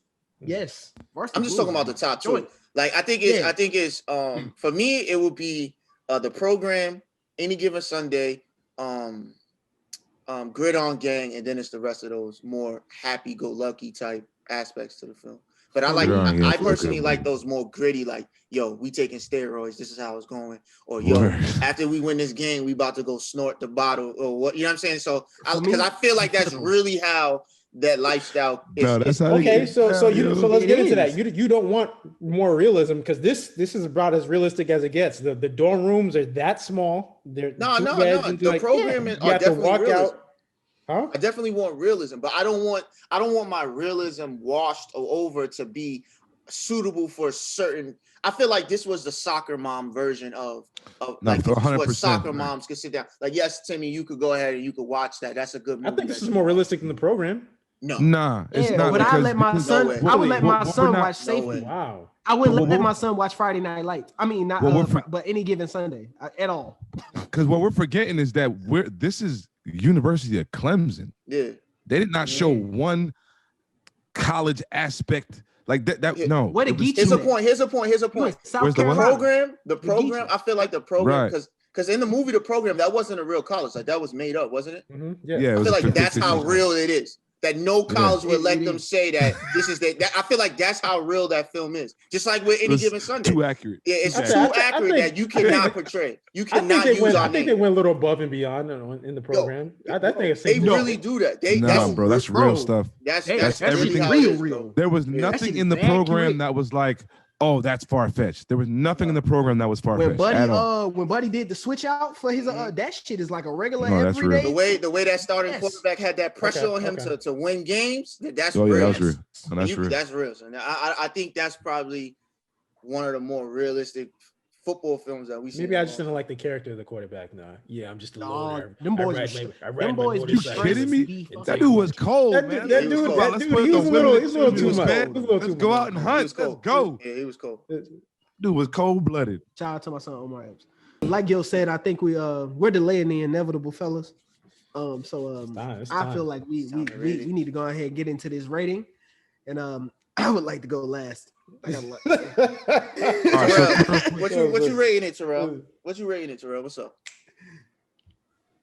Varsity I'm just talking about the top two. Like I think it's for me it would be The Program, Any Given Sunday, Grid On Gang, and then it's the rest of those more happy-go-lucky type aspects to the film. But I personally like those more gritty, like, yo, we taking steroids, this is how it's going. Or yo, after we win this game, we about to go snort the bottle or what, you know what I'm saying? So because I feel like that's really how that lifestyle is. No, that's how okay, so let's get into that. You don't want more realism because this is about as realistic as it gets. The dorm rooms are that small. They're no. The program is you have to walk realism. out. Huh? I definitely want realism, but I don't want my realism washed over to be suitable for certain. I feel like this was the soccer mom version of like what soccer moms could sit down. Like, yes, Timmy, you could go ahead and you could watch that. That's a good movie. I think this is more realistic than the program. Nah, it's not. But I let my son. I would let my son watch Safety. Wow. I wouldn't let my son watch Friday Night Lights. I mean, not but Any Given Sunday at all. Because what we're forgetting is that this is University of Clemson. Yeah, they did not show one college aspect like that. No. What did Here's a point. Here's a point. Where's the program? I feel like the program because in the movie The Program, that wasn't a real college. Like that was made up, wasn't it? Mm-hmm. Yeah. I feel like that's how real it is. That no college would let them say that this is that. I feel like that's how real that film is. Just like with Any Given Sunday. Too accurate. Yeah, it's too accurate that you cannot portray. You cannot use our name. I think they went a little above and beyond in the program. I think they really do that. That's real stuff. That's everything. Real. There was nothing in the program that was like, oh, that's far-fetched. There was nothing in the program that was far-fetched. When Buddy did the switch out for his that shit is like a regular everyday. The way that starting quarterback had that pressure on him to win games, that's real. Yeah, that's real. That's real. That's real. So I think that's probably one of the more realistic football films that we see. Maybe I just didn't like the character of the quarterback. Nah, yeah, I'm just a little. Them boys. You kidding me? That dude was cold, man. That dude, he was a little too much. Let's go out and hunt. Let's go. Yeah, he was cold. Dude was cold-blooded. Shout out to my son Omar Epps. Like Gil said, I think we're delaying the inevitable, fellas. It's I time. feel like we Time to we rate it. need to go ahead and get into this rating, and I would like to go last. I got All right, so Terrell, what you rating it, Terrell? What you rating it, Terrell? What's up?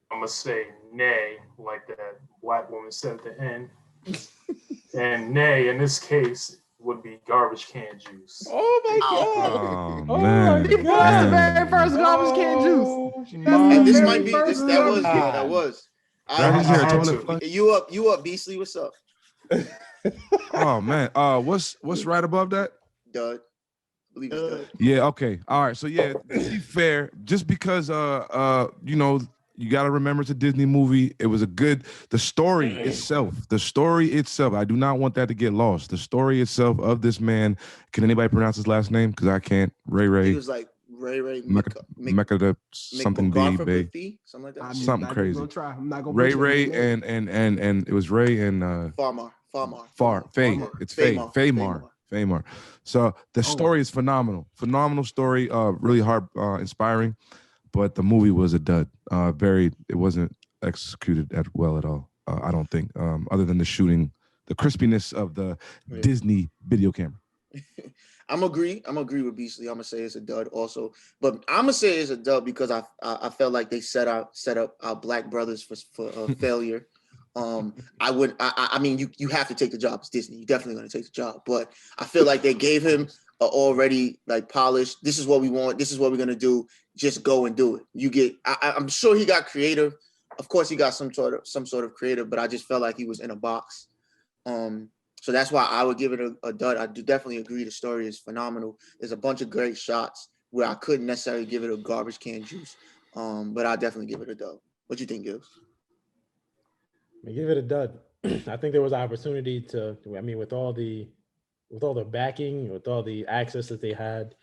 I'm gonna say nay, like that black woman said at the end. And nay, in this case, would be garbage can juice. Oh my god! oh Oh man, my That's the God. very first garbage can juice. Oh, And this very might be this. first That was God. that was. Brandon, is I there a had toilet to. flush? You up, Beasley? What's up, Oh man, what's right above that? Dud? I believe it's Dud. Yeah, okay. All right. So yeah, to be fair, just because you know, you got to remember it's a Disney movie. It was the story itself. I do not want that to get lost. The story itself of this man. Can anybody pronounce his last name? Because I can't. He Ray was like Ray Mecca something B. something like that. I'm Something not crazy. Gonna try. I'm not gonna Ray butcher his name. and it was Ray and Famar. Faye. It's Famar. So the story is phenomenal story. Really hard, inspiring, but the movie was a dud. It wasn't executed well at all. I don't think, other than the shooting, the crispiness of the Disney video camera. I'm agree with Beasley. I'm gonna say it's a dud also, but I'm gonna say it's a dud because I felt like they set up our black brothers for failure. I mean, you have to take the job. It's Disney. You're definitely going to take the job. But I feel like they gave him a already like polished. This is what we want. This is what we're going to do. Just go and do it. I'm sure he got creative. Of course, he got some sort of creative. But I just felt like he was in a box. So that's why I would give it a dud. I do definitely agree. The story is phenomenal. There's a bunch of great shots where I couldn't necessarily give it a garbage can juice. But I definitely give it a dud. What you think, Gills? I give it a dud. I think there was an opportunity with all the backing, with all the access that they had,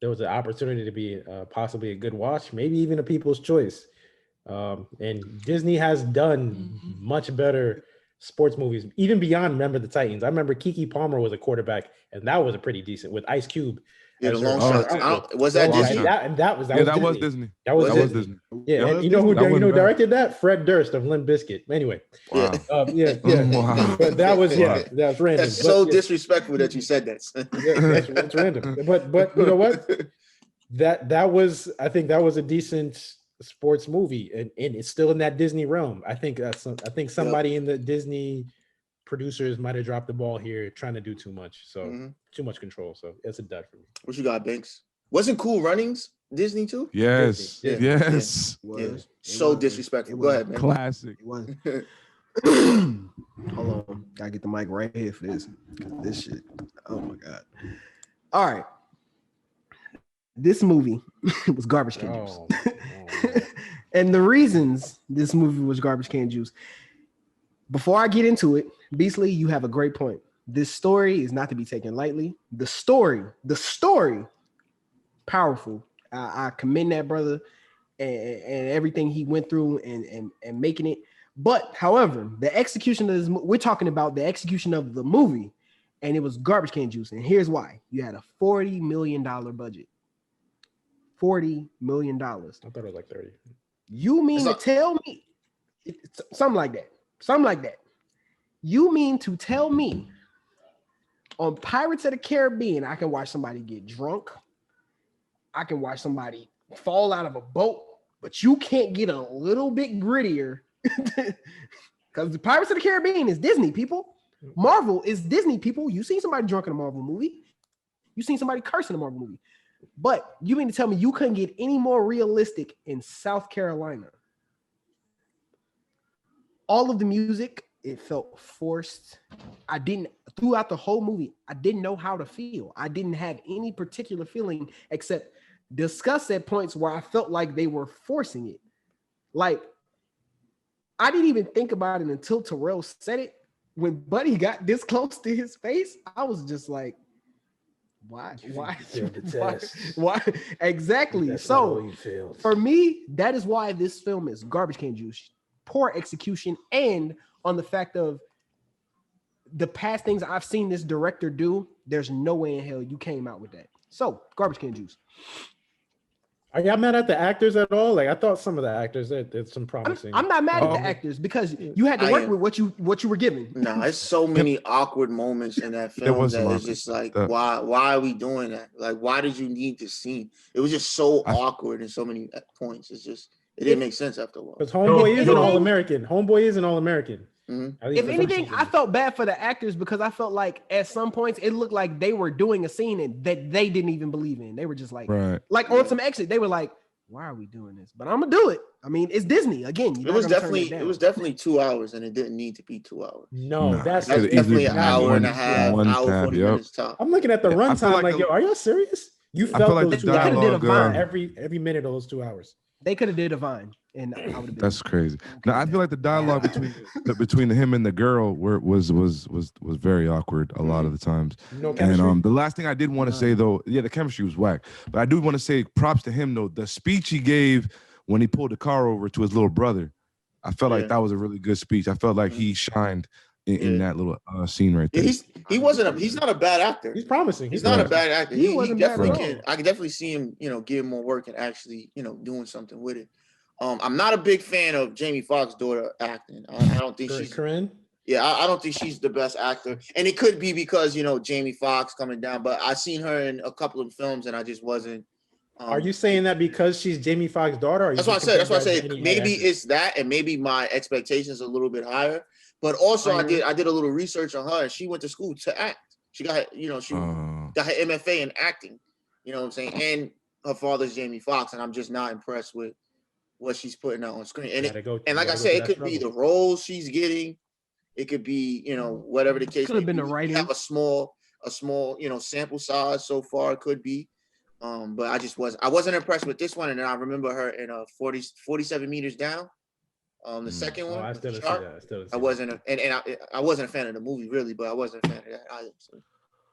there was an opportunity to be possibly a good watch, maybe even a people's choice. And Disney has done much better sports movies, even beyond Remember the Titans. I remember Keke Palmer was a quarterback, and that was a pretty decent with Ice Cube. Yeah, the long shots. Was that Disney? That was Disney. That was Disney. Yeah, and you know who directed that? Fred Durst of Limp Bizkit. Anyway, wow. Wow. But that was that was random. That's so disrespectful that you said that. That's random. But you know what? I think that was a decent sports movie, and it's still in that Disney realm. I think somebody in the Disney producers might have dropped the ball here, trying to do too much. So too much control. So it's a dud for me. What you got, Banks? Wasn't Cool Runnings Disney too? Yes. Disney. Yes. Yeah. So disrespectful. Go ahead, man. Classic. It was. Hold on, gotta get the mic right here for this. This shit. Oh my god. All right. This movie was garbage can juice. And the reasons this movie was garbage can juice. Before I get into it, Beasley, you have a great point. This story is not to be taken lightly. The story, powerful. I commend that brother and everything he went through and making it. But however, the execution of this, we're talking about the execution of the movie, and it was garbage can juice. And here's why: you had a $40 million budget. $40 million. I thought it was like 30. You mean to tell me something like that? Something like that. You mean to tell me on Pirates of the Caribbean, I can watch somebody get drunk, I can watch somebody fall out of a boat, but you can't get a little bit grittier? Because the Pirates of the Caribbean is Disney, people. Marvel is Disney, people. You seen somebody drunk in a Marvel movie. You seen somebody curse in a Marvel movie. But you mean to tell me you couldn't get any more realistic in South Carolina? All of the music, it felt forced. Throughout the whole movie, I didn't know how to feel. I didn't have any particular feeling except discuss at points where I felt like they were forcing it. Like, I didn't even think about it until Terrell said it. When Buddy got this close to his face, I was just like, why? Exactly. So for me, that is why this film is garbage can juice. Poor execution, and on the fact of the past things I've seen this director do, there's no way in hell you came out with that. So garbage can juice. Are y'all mad at the actors at all? Like I thought some of the actors there's some promising. I'm not mad at the actors because you had to work with what you were given. No, there's so many awkward moments in that film that it's just like, why are we doing that? Like, why did you need this scene? It was just so awkward in so many points. It didn't make sense after a while. Because Homeboy is an All-American. Homeboy is an All-American. Mm-hmm. If anything, I felt bad for the actors because I felt like at some points it looked like they were doing a scene that they didn't even believe in. They were just like, on some exit, they were like, why are we doing this? But I'm gonna do it. I mean, it's Disney again. It was definitely 2 hours, and it didn't need to be 2 hours. No, that's definitely an hour and a half, hour 40 minutes top. I'm looking at the runtime like, yo, are y'all serious? You felt like the dialogue every minute of those 2 hours. They could have did a Vine, and I would have been. That's crazy. Now I feel like the dialogue between him and the girl was very awkward a lot of the times. And the last thing I did want to say though, the chemistry was whack. But I do want to say props to him though. The speech he gave when he pulled the car over to his little brother, I felt like that was a really good speech. I felt like he shined in that little scene right there. He's not a bad actor. He's promising. He's not a bad actor. He definitely can. I can definitely see him, getting more work and actually, doing something with it. I'm not a big fan of Jamie Foxx's daughter acting. I don't think she's Corinne. Yeah, I don't think she's the best actor, and it could be because Jamie Foxx coming down. But I seen her in a couple of films, and I just wasn't. Are you saying that because she's Jamie Foxx's daughter? Or that's what I said. That's what I said. Maybe it's that, and maybe my expectations are a little bit higher. But also, I did a little research on her, and she went to school to act. She got she got her MFA in acting. You know what I'm saying? And her father's Jamie Foxx, and I'm just not impressed with what she's putting out on screen. And like I said, it could be the roles she's getting. It could be whatever the case. Could have been the writing. Have a small sample size so far. It could be. But I wasn't impressed with this one, and then I remember her in 47 meters down. The second one, I wasn't a fan of the movie really, but I wasn't a fan of that either. So.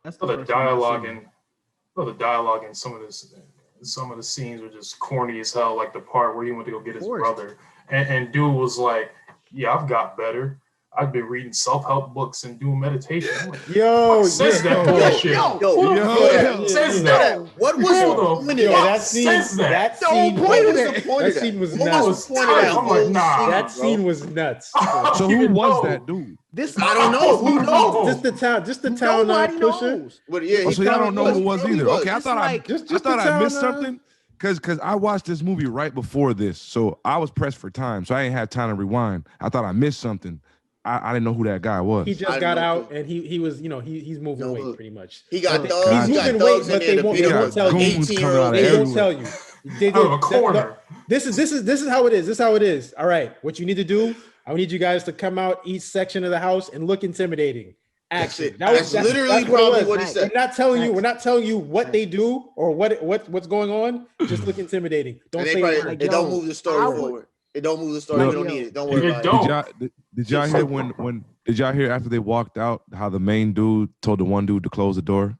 That's the dialogue and some of the scenes were just corny as hell. Like the part where he went to go get his brother, and dude was like, "Yeah, I've got better. I've been reading self-help books and doing meditation." Like, yo, says that bullshit. Yo, says that. What was the point of that scene? That scene was nuts. That scene was nuts. So who was that dude? I don't know. Who knows? Just the town pusher. But yeah, so y'all don't know who it was either. Okay, I thought I missed something. Because I watched this movie right before this, so I was pressed for time, so I ain't had time to rewind. I thought I missed something. I didn't know who that guy was. He just got out, and he was, he's moving weight pretty much. He got thugs. He's moving weight, but they won't tell you. They won't tell you. Out of a corner. This is how it is. This is how it is. All right, what you need to do, I need you guys to come out each section of the house and look intimidating. Action. That's literally probably what he said. We're not telling you what they do or what's going on. Just look intimidating. Don't say it. Don't move the story forward. It don't move the story. You don't need it. Don't worry about it. Did y'all hear when did y'all hear after they walked out how the main dude told the one dude to close the door?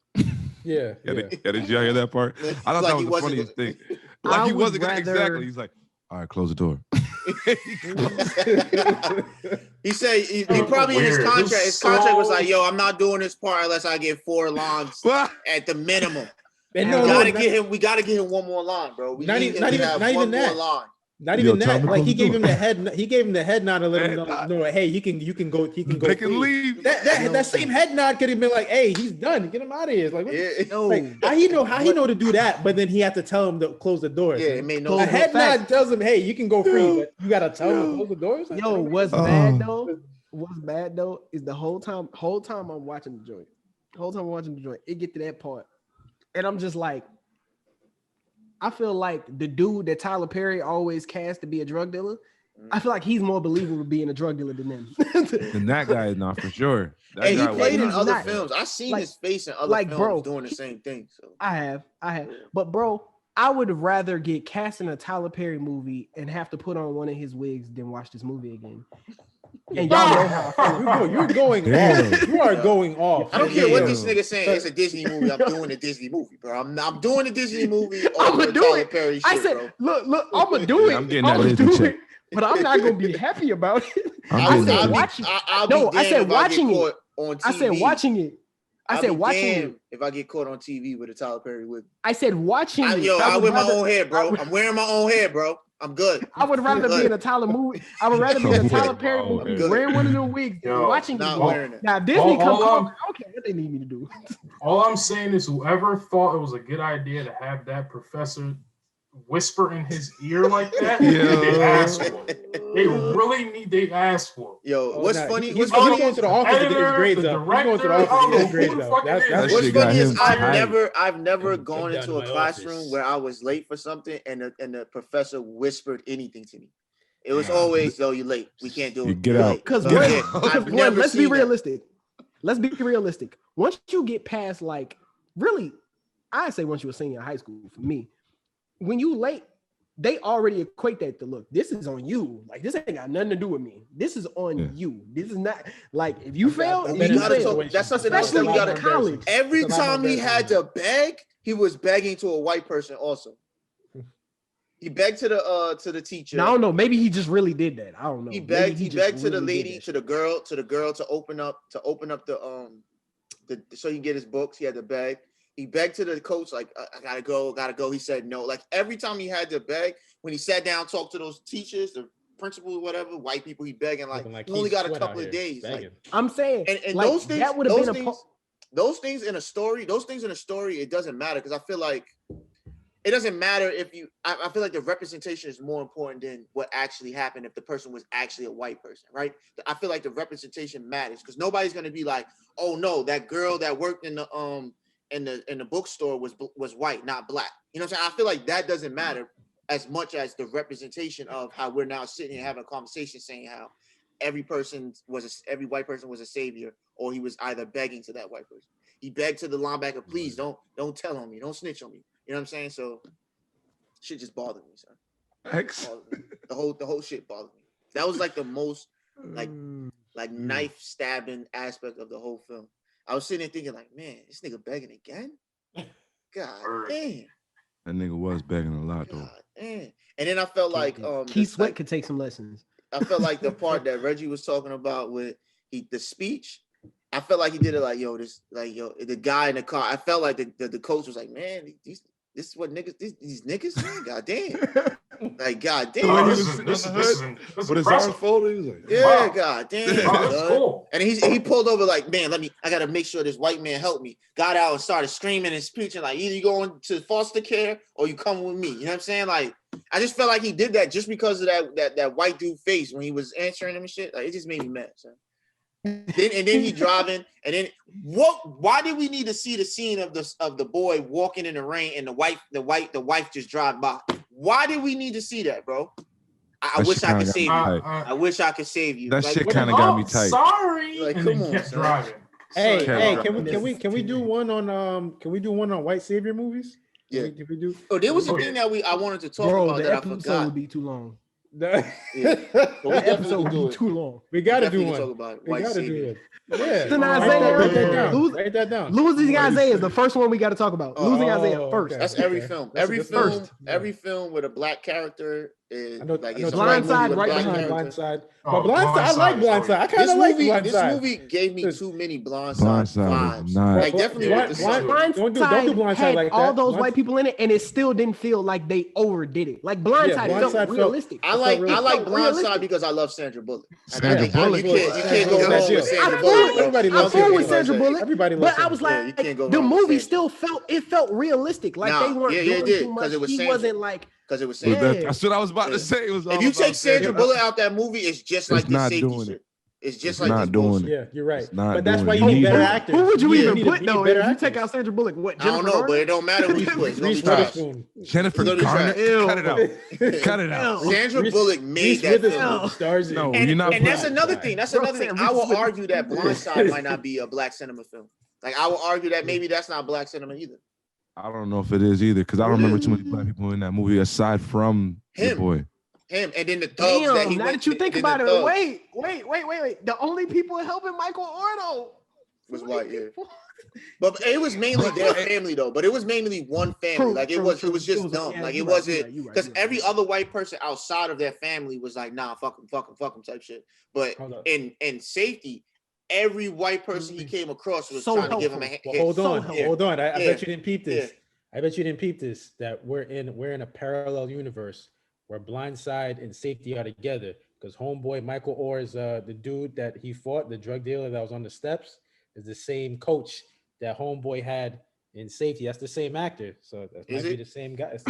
Yeah. Did y'all hear that part? I thought that was the funniest thing. Like he wasn't exactly. He's like, all right, close the door. He said he probably in his contract. His contract was like, "Yo, I'm not doing this part unless I get 4 lines at the minimum." We gotta get him one more line, bro. Not even that. Not even that. Like he gave him the head. He gave him the head nod to let him know. Hey, you can go. They can leave. That same head nod could have been like, hey, he's done. Get him out of here. Like, how he know to do that? But then he had to tell him to close the doors. Yeah, it made no sense. A head nod tells him, hey, you can go free, but you gotta tell him to close the doors. What's bad though? What's bad though is the whole time I'm watching the joint. It get to that part, and I'm just like. I feel like the dude that Tyler Perry always cast to be a drug dealer, I feel like he's more believable being a drug dealer than them. And that guy is not for sure. He played in other films. I've seen his face in other films doing the same thing. So I have. But bro, I would rather get cast in a Tyler Perry movie and have to put on one of his wigs than watch this movie again. And y'all know how I feel. You're going off. You are going off. I don't care what this nigga saying. It's a Disney movie. I'm doing a Disney movie, bro. I'm doing a Disney movie. I'm gonna do it. Shit, I said, bro. Look. I'm gonna do it. I'm getting that Disney check. But I'm not gonna be happy about it. I said watching it. I said watching damn if I get caught on TV with a Tyler Perry wig. I said watching I wear my own hair, bro. I'm wearing my own hair, bro. I'm good. I would rather be in a Tyler movie. I would rather be in a Tyler Perry I'm movie, good. wearing one of them wigs, watching not it. wearing it. Now if Disney comes all on, I don't care what they need me to do. All I'm saying is whoever thought it was a good idea to have that professor whisper in his ear like that, they asked for it. They asked for it. Yo, what's funny? He's What's funny? going to the office to get his Editor, grades the up. He's going to the director, office to get his who grades the up. fuck it is. That's What's shit got funny is him I've never Come gone down into to a my classroom office. where I was late for something and the professor whispered anything to me. It was always, "Yo, you're late. We can't do You it. get You're out. late." Because So, yeah, I've never let's be seen that. realistic. Let's be realistic. Once you get past, like, really, I say once you're a senior in high school, for me, when you late, they already equate that to, look, this is on you. Like, this ain't got nothing to do with me. This is on you. This is not, like, if you fail, We you gotta fail. talk. That's something else that Especially we gotta. college. Every It's a lot time more he had to beg, he was begging to a white person also. He begged to the teacher. Now, I don't know. Maybe he just really did that. I don't know. He begged to the really lady, to the girl to open up the so you get his books. He had to beg. He begged to the coach, like, I gotta go. He said no. Like, every time he had to beg, when he sat down, talked to those teachers, the principal, whatever, white people, he begging like he only got a couple of days. Like, I'm saying, and like, those things, that would have been those things in a story, it doesn't matter, because I feel like it doesn't matter if you. I feel like the representation is more important than what actually happened if the person was actually a white person, right? I feel like the representation matters, because nobody's gonna be like, oh no, that girl that worked in the bookstore was white, not black. You know what I'm saying? I feel like that doesn't matter as much as the representation of how we're now sitting and having a conversation saying how every white person was a savior, or he was either begging to that white person. He begged to the linebacker, please don't tell on me, don't snitch on me. You know what I'm saying? So shit just bothered me, son. The whole shit bothered me. That was like the most like knife stabbing aspect of the whole film. I was sitting there thinking, like, man, this nigga begging again? God damn. That nigga was begging a lot, though. God damn. And then I felt like Keith Sweat could take some lessons. I felt like the part that Reggie was talking about with the speech, I felt like he did it like, the guy in the car. I felt like the coach was like, man, this is what niggas, these niggas, man, god damn. Like, god damn. Oh, this is But his arms folded, he was like, yeah, wow. god damn. That's cool. And he pulled over like, man, I gotta make sure this white man help me. Got out and started screaming and preaching, like, either you going to foster care or you come with me. You know what I'm saying? Like, I just felt like he did that just because of that white dude face when he was answering him and shit. Like, it just made me mad, son. Then he driving, and then why did we need to see the scene of the boy walking in the rain and the wife just drive by? Why did we need to see that, bro? I wish I could save you. I wish I could save you. That shit kind of got me tight. Sorry. Like, and come then on, kept son. driving. Hey, can we do one on white savior movies? Yeah. Can we do? Oh, there was a thing that I wanted to talk about the that I episode forgot. would be too long. Yeah. But we The definitely episode can would do be it. too long. We gotta Definitely do one. talk about it. We White gotta savior. do it. White Yeah. savior. Then Write that down. Losing Isaiah is the first one we got to talk about. Oh, Losing Isaiah first. okay. That's every film. That's a Every good film. first. Every film with a black character is I know, like I know it's a white movie Blindside with a right black behind character. Blindside. Oh, But Blindside, I like Blindside. Blindside. I kind of like Blindside. This movie gave me too many Blindside Blindside is vibes. not- Like, definitely Yeah, with the Blindside- son. Don't do Blindside had like all that. those white people in it, and it still didn't feel like they overdid it. Like Blindside Blindside felt felt- realistic. I like felt Blindside realistic. because I love Sandra Bullock. Sandra You Bullock. can't go That's wrong with it. Sandra I Bullock. fool bro. Everybody I loves fool Sandra with Sandra Bullock. Bullock, Everybody but loves I was Sandra Yeah, you can't go like, the wrong with movie Sandra. still felt realistic. Like Nah, they weren't yeah, it doing did, too 'cause much. it was He Sandra. wasn't like. Because it was But Sandra. Yeah. that's what I was about to say. It was all If you about take Sandra Sandra. Bullock out that movie, it's just like the not safety doing shit. it. It's just It's like not this doing bullshit. it. Yeah, you're right. It's not But that's doing why it. you You need need better it. actors. Who would you Yeah, even need to put be though? better If you actors. take out Sandra Bullock, what? I don't know, but it don't matter who you put. It's gonna be Reese trash. Witherspoon. Jennifer It's gonna be Garner. trash. Cut it out. Cut it out. Sandra Bullock made Reese that Witherspoon film. stars in No, it. you're not And that's putting- another thing. That's Bro, another thing. Sam, I will Reese argue that Blindside might not be a black cinema film. Like, I will argue that maybe that's not black cinema either. I don't know if it is either, because I don't remember too many black people in that movie aside from the Him. boy. Him and then the thugs that Damn, he now went that you think then the about it, thugs wait. The only people helping Michael Orno was white, yeah. But it was mainly their family though. But it was mainly one family. Like it was just dumb. Like it wasn't because every other white person outside of their family was like, nah, fuck him type shit. But in safety, every white person he came across was So trying to give him a helpful. hit. Well, hold on. I Yeah. bet you didn't peep this. Yeah. I bet you didn't peep this. That we're in a parallel universe where Blindside and Safety are together. Because homeboy Michael Orr's the dude that he fought, the drug dealer that was on the steps, is the same coach that homeboy had in Safety. That's the same actor. So that might be the same guy. It's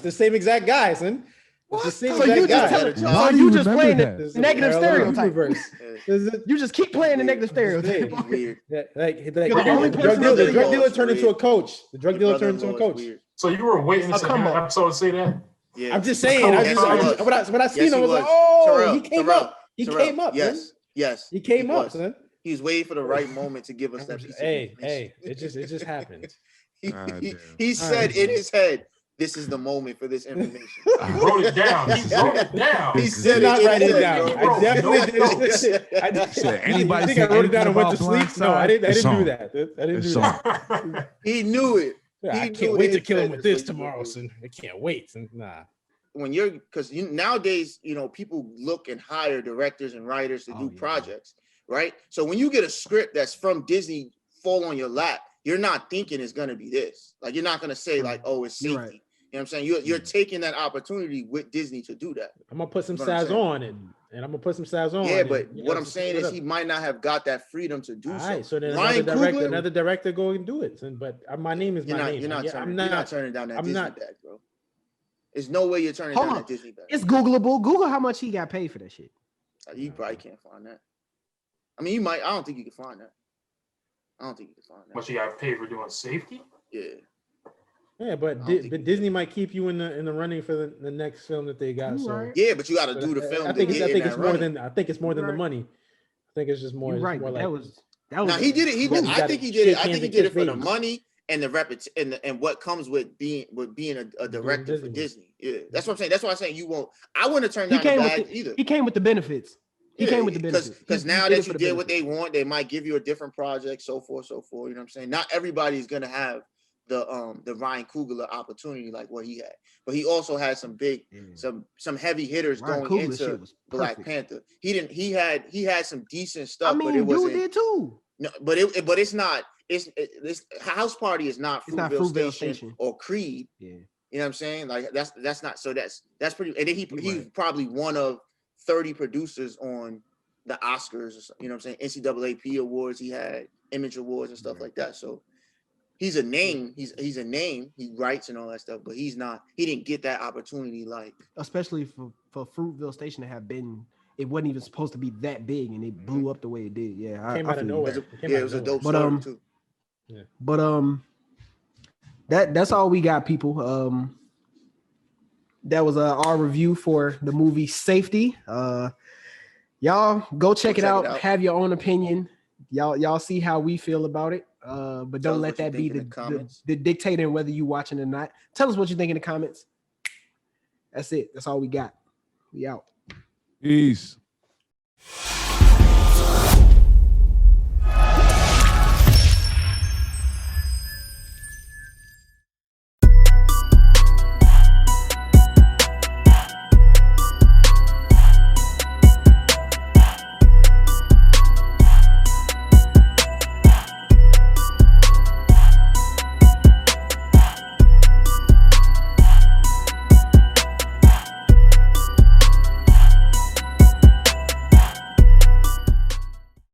the same exact guy, son. It's the same So you exact just guy. so you just playing the negative Parallel stereotype. universe. You just keep playing the negative stereotype. Weird. The drug dealer turned into a coach. The drug dealer turned into a coach. So you were waiting to see an episode say that? Yeah. I'm just saying. When I seen him, I was like, oh, he came up. He came up. Yes. He came up, son. He was waiting for the right moment to give us that piece of information. Hey, it just happened. He said in his head, "This is the moment for this information." He wrote it down. He wrote it down. He said not write it bro. down. I definitely did. I Said anybody think I wrote it down and went to sleep. No, I didn't do that. I didn't do that. He knew it. I can't wait to kill him with this tomorrow, son. I can't wait. Nah. When you're, because nowadays, people look and hire directors and writers to do projects, right? So when you get a script that's from Disney fall on your lap, you're not thinking it's gonna be this. Like, you're not gonna say like, oh, it's Safety. Right. You know what I'm saying? You're taking that opportunity with Disney to do that. I'm gonna put some size on it, and I'm gonna put some size on. Yeah, but what I'm saying is he might not have got that freedom to do so. All right, so then Ryan another director go and do it. But my name is my name. You're not turning down that Disney bag, bro. There's no way you're turning down that Disney bag. It's Googleable. Google how much he got paid for that shit. You probably can't find that. I mean, you might. I don't think you can find that. But you got paid for doing Safety? Yeah. Yeah, but Disney might keep you in the running for the next film that they got. So Right. yeah, but you got to do the film. I think it's more than the money. I think it's just more. You're right. More that like, was. Now he did it. I think he did it. I think he did it for the money and the and what comes with being a director for Disney. Yeah, that's what I'm saying. That's why I'm saying you won't. I wouldn't turn down the bag either. He came with the benefits. He came with the benefits because now that you did what they want, they might give you a different project, so forth. You know what I'm saying? Not everybody's gonna have the Ryan Coogler opportunity like what he had, but he also had some big, some heavy hitters Ryan going Coogler into Black Panther. He had some decent stuff. I mean, but it wasn't. You did too. No, but it's not. This House Party is not Fruitvale Station or Creed. Yeah, you know what I'm saying? Like that's not. So that's pretty. And then he's probably one of 30 producers on the Oscars. You know what I'm saying? NCAA awards. He had Image Awards and stuff like that. So he's a name. He's a name. He writes and all that stuff, but he's not. He didn't get that opportunity. Like especially for Fruitvale Station to have been. It wasn't even supposed to be that big, and it blew up the way it did. Yeah, came out of nowhere. It was a dope story too. Yeah. But that's all we got, people. That was our review for the movie Safety. Y'all go check it out. Have your own opinion. Y'all see how we feel about it. But don't let that be the dictator whether you watching or not. Tell us what you think in the comments. That's it. That's all we got. We out. Peace.